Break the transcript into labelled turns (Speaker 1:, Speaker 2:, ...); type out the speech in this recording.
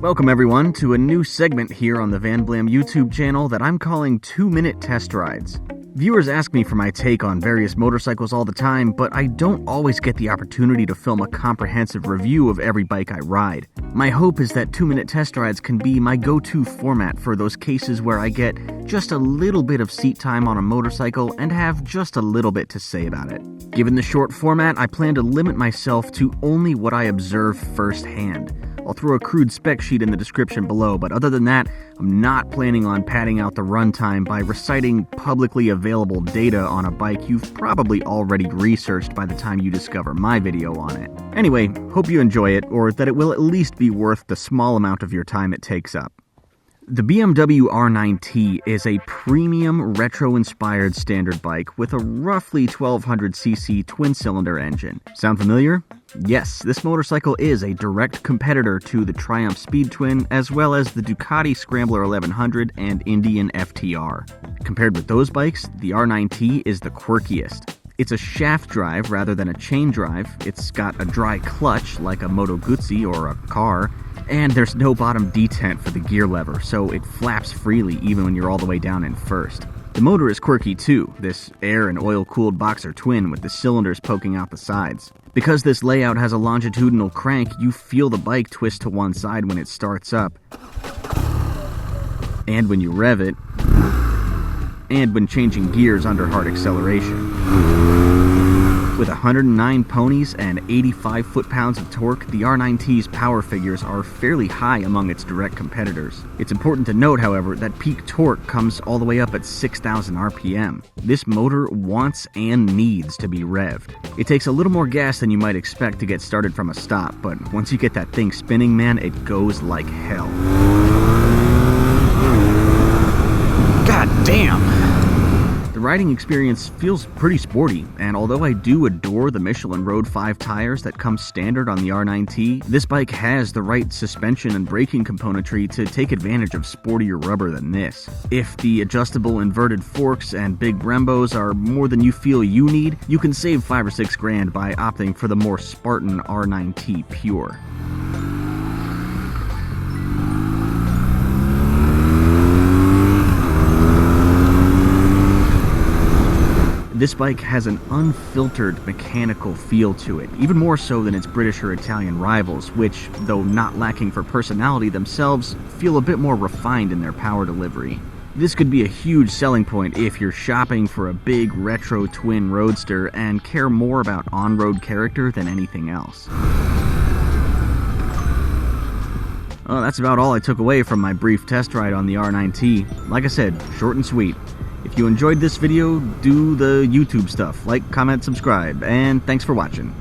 Speaker 1: Welcome everyone to a new segment here on the Van Blam YouTube channel that I'm calling 2-Minute Test Rides. Viewers ask me for my take on various motorcycles all the time, but I don't always get the opportunity to film a comprehensive review of every bike I ride. My hope is that 2-Minute Test Rides can be my go-to format for those cases where I get just a little bit of seat time on a motorcycle and have just a little bit to say about it. Given the short format, I plan to limit myself to only what I observe firsthand. I'll throw a crude spec sheet in the description below, but other than that, I'm not planning on padding out the runtime by reciting publicly available data on a bike you've probably already researched by the time you discover my video on it. Anyway, hope you enjoy it, or that it will at least be worth the small amount of your time it takes up. The BMW R nineT is a premium retro-inspired standard bike with a roughly 1200cc twin-cylinder engine. Sound familiar? Yes, this motorcycle is a direct competitor to the Triumph Speed Twin as well as the Ducati Scrambler 1100 and Indian FTR. Compared with those bikes, the R nineT is the quirkiest. It's a shaft drive rather than a chain drive, it's got a dry clutch like a Moto Guzzi or a car, and there's no bottom detent for the gear lever, so it flaps freely even when you're all the way down in first. The motor is quirky too, this air and oil-cooled boxer twin with the cylinders poking out the sides. Because this layout has a longitudinal crank, you feel the bike twist to one side when it starts up, and when you rev it, and when changing gears under hard acceleration. With 109 ponies and 85 foot-pounds of torque, the R nineT's power figures are fairly high among its direct competitors. It's important to note, however, that peak torque comes all the way up at 6,000 RPM. This motor wants and needs to be revved. It takes a little more gas than you might expect to get started from a stop, but once you get that thing spinning, man, it goes like hell. God damn! The riding experience feels pretty sporty, and although I do adore the Michelin Road 5 tires that come standard on the R nineT, this bike has the right suspension and braking componentry to take advantage of sportier rubber than this. If the adjustable inverted forks and big Brembos are more than you feel you need, you can save $5 or $6 grand by opting for the more Spartan R nineT Pure. This bike has an unfiltered mechanical feel to it, even more so than its British or Italian rivals, which, though not lacking for personality themselves, feel a bit more refined in their power delivery. This could be a huge selling point if you're shopping for a big retro twin roadster and care more about on-road character than anything else. Well, that's about all I took away from my brief test ride on the R nineT. Like I said, short and sweet. If you enjoyed this video, do the YouTube stuff, like, comment, subscribe, and thanks for watching.